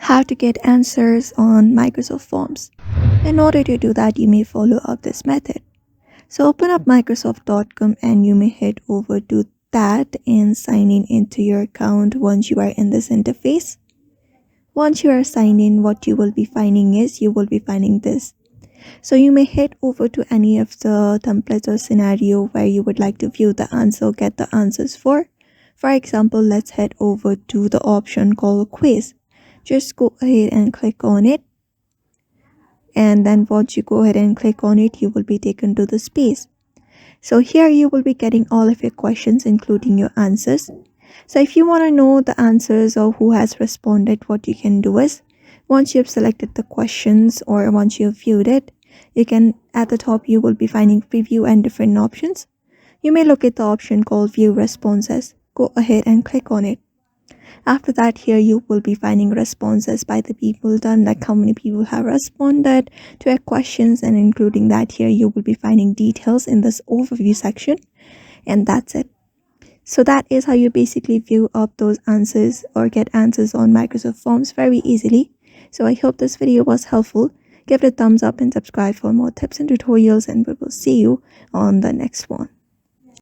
how to get answers on Microsoft Forms. In order to do that, you may follow up this method. So open up Microsoft.com and you may head over to that and sign in into your account once you are in this interface. Once you are signed in, what you will be finding is you will be finding this. So you may head over to any of the templates or scenario where you would like to view the answer, get the answers for. For example, let's head over to the option called quiz. Just go ahead and click on it. And then once you go ahead and click on it, you will be taken to the space. So here you will be getting all of your questions, including your answers. So if you want to know the answers or who has responded, what you can do is, once you've selected the questions or once you've viewed it, you can, at the top, you will be finding preview and different options. You may look at the option called view responses. Go ahead and click on it. After that, here you will be finding responses by the people done, like how many people have responded to your questions, and including that here you will be finding details in this overview section, and that's it. So that is how you basically view up those answers or get answers on Microsoft Forms very easily. So I hope this video was helpful. Give it a thumbs up and subscribe for more tips and tutorials, and we will see you on the next one.